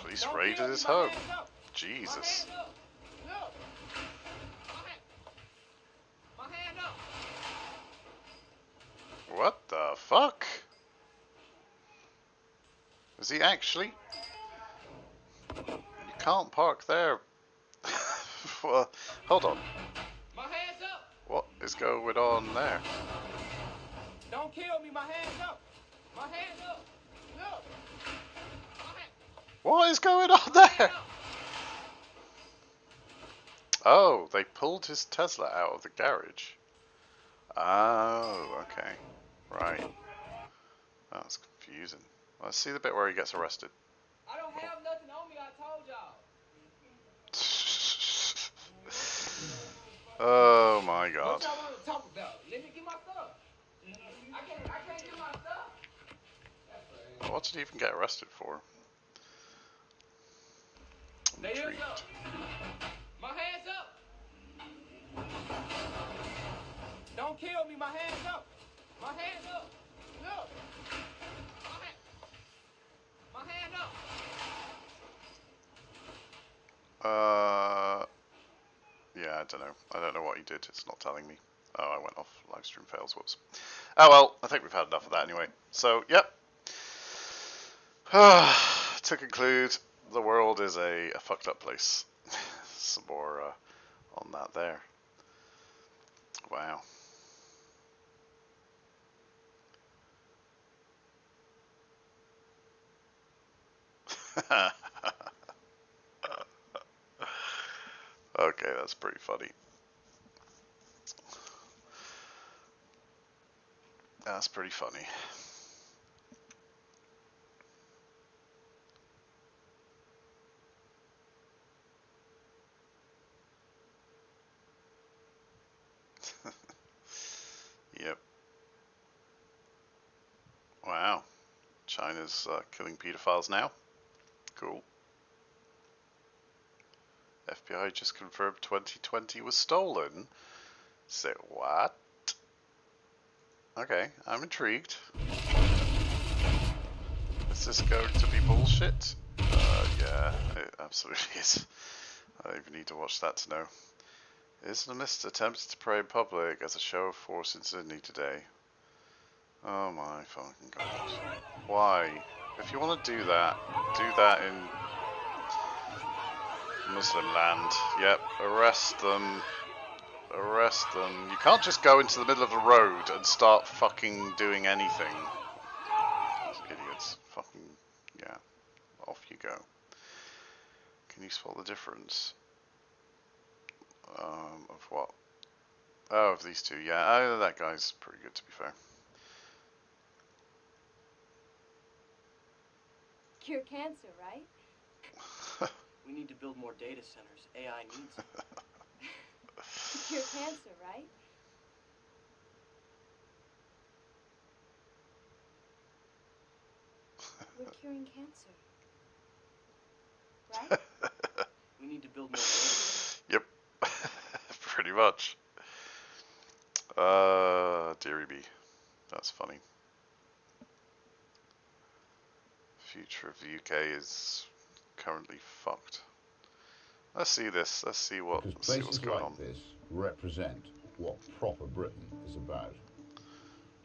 Speaker 1: Police
Speaker 9: Don't
Speaker 1: raided
Speaker 9: kill me,
Speaker 1: his
Speaker 9: my
Speaker 1: home.
Speaker 9: hands up.
Speaker 1: Jesus.
Speaker 9: My hands up. Look. My hand up.
Speaker 1: What the fuck? Is he actually? You can't park there. Well, hold on.
Speaker 9: My hands up.
Speaker 1: What is going on there?
Speaker 9: Don't kill me. My hands up. My hands up. Look.
Speaker 1: What is going on there? Oh, they pulled his Tesla out of the garage. Oh, okay. Right. That's confusing. Let's see the bit where he gets arrested.
Speaker 9: I don't have nothing on me. I told y'all.
Speaker 1: Oh my god.
Speaker 9: What y'all want to talk about? Let me get my stuff. I can't get my stuff.
Speaker 1: What did he even get arrested for? I'm
Speaker 9: They
Speaker 1: intrigued.
Speaker 9: up. My hands up. Don't kill me. My hands up. My hands up. Look. My hand up.
Speaker 1: Yeah, I don't know. I don't know what he did. It's not telling me. Oh, I went off. Livestream fails. Whoops. Oh well, I think we've had enough of that anyway. So, yep. To conclude, the world is a fucked up place. Some more on that there. Wow. Okay, that's pretty funny. That's pretty funny. Yep. Wow. China's killing pedophiles now. Cool. FBI just confirmed 2020 was stolen. Say what? Okay, I'm intrigued. Is this going to be bullshit? Yeah, it absolutely is. I don't even need to watch that to know. Islamists attempted to pray in public as a show of force in Sydney today. Oh my fucking god. Why? If you want to do that in Muslim land. Yep, arrest them. Arrest them. You can't just go into the middle of the road and start fucking doing anything. Those idiots. Fucking, yeah. Off you go. Can you spot the difference? Of what? Oh, of these two, yeah. That guy's pretty good, to be fair.
Speaker 16: Cure cancer, right?
Speaker 17: We need to build more data centers. AI needs it.
Speaker 16: To cure cancer, right? We're curing cancer. Right?
Speaker 17: We need to build more data centers.
Speaker 1: Yep. Pretty much. Deary me. That's funny. Future of the UK is currently fucked. Let's see this. Let's see what's
Speaker 18: places
Speaker 1: going
Speaker 18: like
Speaker 1: on.
Speaker 18: this represent what proper Britain is about.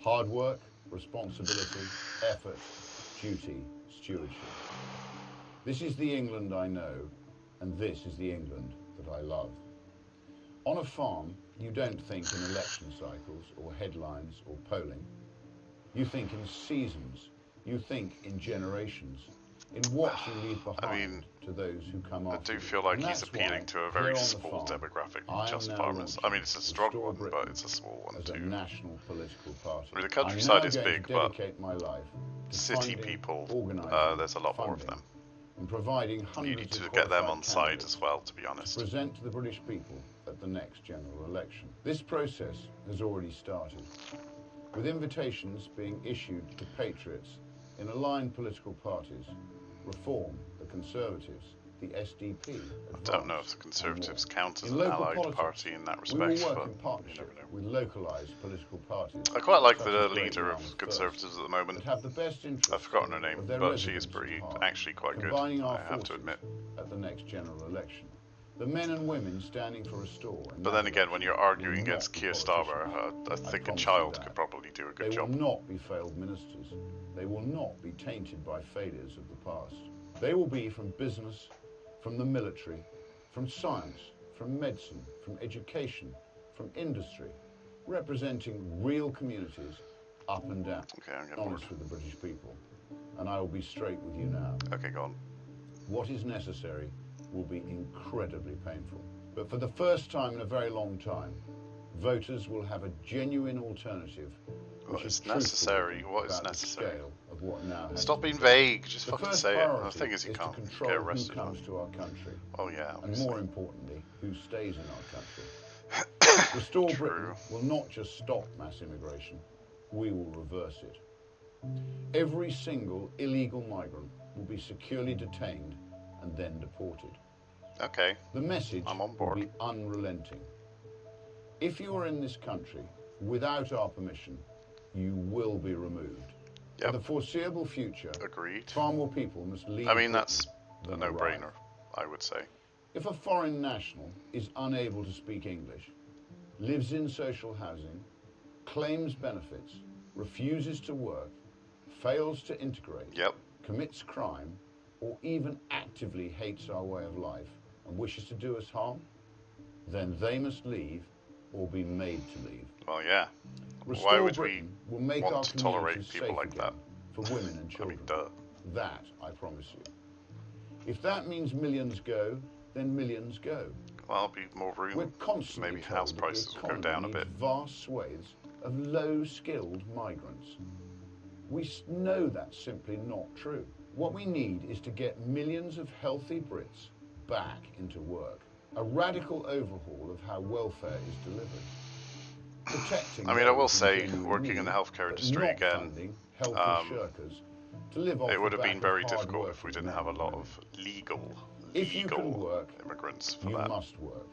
Speaker 18: Hard work, responsibility, effort, duty, stewardship. This is the England I know, and this is the England that I love. On a farm, you don't think in election cycles or headlines or polling. You think in seasons. You think in generations. In what you leave behind to those who come after you.
Speaker 1: I do feel like
Speaker 18: And
Speaker 1: he's
Speaker 18: that's
Speaker 1: appealing
Speaker 18: why,
Speaker 1: to a
Speaker 18: here
Speaker 1: very
Speaker 18: on the
Speaker 1: small
Speaker 18: farm,
Speaker 1: demographic,
Speaker 18: I am
Speaker 1: just
Speaker 18: now
Speaker 1: farmers. I mean, it's a
Speaker 18: launching
Speaker 1: strong
Speaker 18: Restore
Speaker 1: one,
Speaker 18: Britain
Speaker 1: but it's a small one
Speaker 18: as
Speaker 1: too.
Speaker 18: a national political party.
Speaker 1: I mean, the
Speaker 18: I'm
Speaker 1: countryside
Speaker 18: now
Speaker 1: is
Speaker 18: going
Speaker 1: big,
Speaker 18: to
Speaker 1: but
Speaker 18: dedicate my life to
Speaker 1: city
Speaker 18: funding,
Speaker 1: people,
Speaker 18: organising,
Speaker 1: there's a lot more of
Speaker 18: funding,
Speaker 1: them.
Speaker 18: and providing hundreds
Speaker 1: You need to
Speaker 18: of
Speaker 1: get them
Speaker 18: qualified
Speaker 1: on side
Speaker 18: candidates
Speaker 1: as well, to be honest.
Speaker 18: to present to the British people at the next general election. This process has already started, with invitations being issued to patriots in aligned political parties, Reform, the Conservatives, the SDP,
Speaker 1: I don't know if the Conservatives count as
Speaker 18: in
Speaker 1: an
Speaker 18: local
Speaker 1: allied
Speaker 18: politics,
Speaker 1: party in that
Speaker 18: we will
Speaker 1: respect,
Speaker 18: work
Speaker 1: but
Speaker 18: in partnership
Speaker 1: you never know.
Speaker 18: with localised political parties.
Speaker 1: I quite like
Speaker 18: such
Speaker 1: the
Speaker 18: as Great
Speaker 1: leader of
Speaker 18: Yarmouth
Speaker 1: Conservatives at the moment.
Speaker 18: that have the best interests
Speaker 1: I've forgotten her name,
Speaker 18: of their
Speaker 1: but she is
Speaker 18: residents
Speaker 1: pretty,
Speaker 18: at heart,
Speaker 1: actually quite good,
Speaker 18: combining our
Speaker 1: I have to
Speaker 18: forces
Speaker 1: admit.
Speaker 18: at the next general election. The men and women standing for Restore.
Speaker 1: But then again, when you're arguing against Keir Starmer, I think a child could probably do a good
Speaker 18: They
Speaker 1: job.
Speaker 18: will not be failed ministers. They will not be tainted by failures of the past. They will be from business, from the military, from science, from medicine, from education, from industry, representing real communities up and down.
Speaker 1: Okay, I'm getting
Speaker 18: honest with the British people. And I will be straight with you now.
Speaker 1: Okay, go on.
Speaker 18: What is necessary will be incredibly painful. But for the first time in a very long time, voters will have a genuine alternative.
Speaker 1: What is necessary? What is
Speaker 18: about the
Speaker 1: necessary?
Speaker 18: scale of what now has
Speaker 1: Stop
Speaker 18: to
Speaker 1: being
Speaker 18: be done.
Speaker 1: vague, just
Speaker 18: The
Speaker 1: fucking
Speaker 18: first
Speaker 1: say it. The
Speaker 18: priority
Speaker 1: thing is, you
Speaker 18: to
Speaker 1: can't
Speaker 18: control
Speaker 1: get
Speaker 18: who
Speaker 1: arrested.
Speaker 18: comes to our country.
Speaker 1: Oh yeah,
Speaker 18: And
Speaker 1: obviously.
Speaker 18: more importantly, who stays in our country. Restore Britain will not just stop mass immigration, we will reverse it. Every single illegal migrant will be securely detained and then deported.
Speaker 1: Okay.
Speaker 18: The message
Speaker 1: I'm on board.
Speaker 18: will be unrelenting. If you are in this country without our permission, you will be removed.
Speaker 1: Yep.
Speaker 18: For the foreseeable future,
Speaker 1: agreed.
Speaker 18: Far more people must leave.
Speaker 1: I mean,
Speaker 18: Britain
Speaker 1: that's a
Speaker 18: than
Speaker 1: no-brainer,
Speaker 18: arrive.
Speaker 1: I would say.
Speaker 18: If a foreign national is unable to speak English, lives in social housing, claims benefits, refuses to work, fails to integrate, commits crime, or even actively hates our way of life and wishes to do us harm, then they must leave or be made to leave.
Speaker 1: Well, yeah.
Speaker 18: Restore
Speaker 1: Why would
Speaker 18: Britain
Speaker 1: we
Speaker 18: will make
Speaker 1: want
Speaker 18: our
Speaker 1: to tolerate
Speaker 18: communities
Speaker 1: people
Speaker 18: safe
Speaker 1: like
Speaker 18: again
Speaker 1: that?
Speaker 18: for women and children.
Speaker 1: I mean,
Speaker 18: That I promise you. If that means millions go, then millions go.
Speaker 1: Well, there'll be more room.
Speaker 18: We're constantly
Speaker 1: Maybe
Speaker 18: told
Speaker 1: house
Speaker 18: that the
Speaker 1: prices will go
Speaker 18: economy
Speaker 1: down a
Speaker 18: needs
Speaker 1: bit.
Speaker 18: Vast swathes of low-skilled migrants. We know that's simply not true. What we need is to get millions of healthy Brits back into work. A radical overhaul of how welfare is delivered. Protecting
Speaker 1: I mean, I will
Speaker 18: those who
Speaker 1: say,
Speaker 18: genuinely
Speaker 1: working in the
Speaker 18: need,
Speaker 1: healthcare
Speaker 18: but
Speaker 1: industry
Speaker 18: not
Speaker 1: again,
Speaker 18: funding healthy shirkers to live off
Speaker 1: it would
Speaker 18: the
Speaker 1: have been
Speaker 18: back
Speaker 1: very
Speaker 18: of
Speaker 1: difficult if we
Speaker 18: hard-working
Speaker 1: didn't have a
Speaker 18: men
Speaker 1: lot
Speaker 18: and
Speaker 1: of legal
Speaker 18: If you can work,
Speaker 1: immigrants for
Speaker 18: you
Speaker 1: that.
Speaker 18: must work.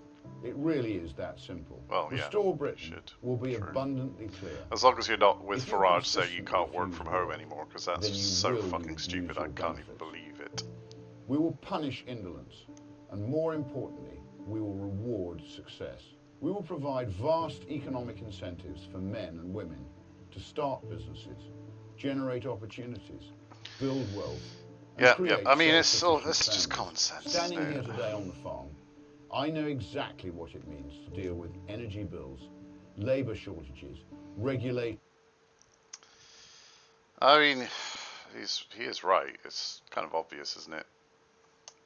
Speaker 18: It really is that simple.
Speaker 1: Well, yeah,
Speaker 18: Restore Britain will be
Speaker 1: True.
Speaker 18: abundantly clear.
Speaker 1: As long as you're not with
Speaker 18: If you
Speaker 1: Farage saying you
Speaker 18: consistently
Speaker 1: can't work
Speaker 18: refuse
Speaker 1: from home
Speaker 18: work,
Speaker 1: anymore, because that's
Speaker 18: then you
Speaker 1: so
Speaker 18: will
Speaker 1: fucking
Speaker 18: use
Speaker 1: stupid. I
Speaker 18: your
Speaker 1: can't even
Speaker 18: benefits.
Speaker 1: believe it.
Speaker 18: We will punish indolence, and more importantly, we will reward success. We will provide vast economic incentives for men and women to start businesses, generate opportunities, build wealth, and
Speaker 1: Yeah,
Speaker 18: create
Speaker 1: I mean, it's
Speaker 18: self-sufficient
Speaker 1: just
Speaker 18: families.
Speaker 1: common sense.
Speaker 18: Standing
Speaker 1: isn't
Speaker 18: here
Speaker 1: it?
Speaker 18: today on the farm, I know exactly what it means to deal with energy bills, labour shortages, regulation.
Speaker 1: I mean, he is right. It's kind of obvious, isn't it?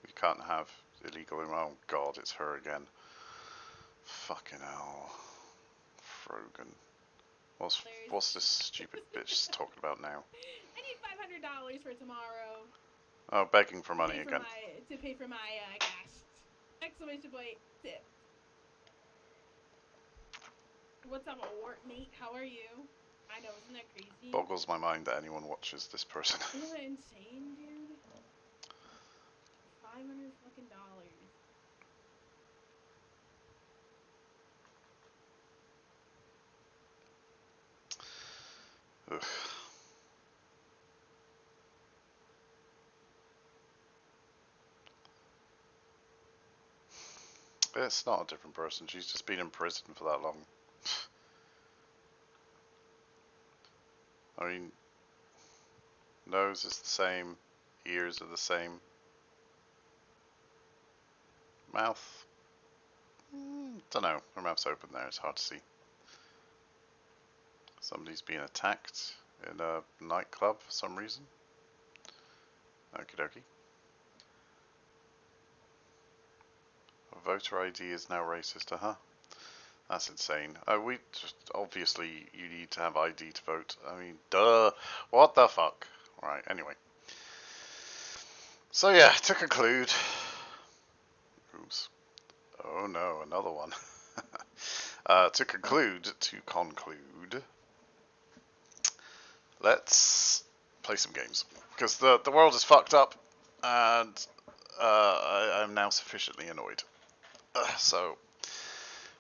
Speaker 1: We can't have illegal. Oh God, it's her again. Fucking hell, Frogan. What's this stupid bitch talking about now?
Speaker 19: I need $500 for tomorrow.
Speaker 1: Oh, begging for money again.
Speaker 19: To pay for my gas. Exclamation point tip. What's up, mate? How are you? I know, isn't that crazy?
Speaker 1: Boggles my mind that anyone watches this person.
Speaker 19: Isn't that insane, dude? $500 fucking dollars.
Speaker 1: Ugh. It's not a different person. She's just been in prison for that long. I mean, nose is the same, ears are the same. Mouth, don't know. Her mouth's open there. It's hard to see. Somebody's being attacked in a nightclub for some reason. Okie dokie. Voter ID is now racist, That's insane. We just, obviously you need to have ID to vote. I mean, duh. What the fuck? Right, anyway. So yeah, to conclude. Oops. Oh no, another one. To conclude, let's play some games. Because the world is fucked up, and I'm now sufficiently annoyed. So,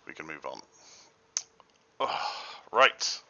Speaker 1: we can move on. Right.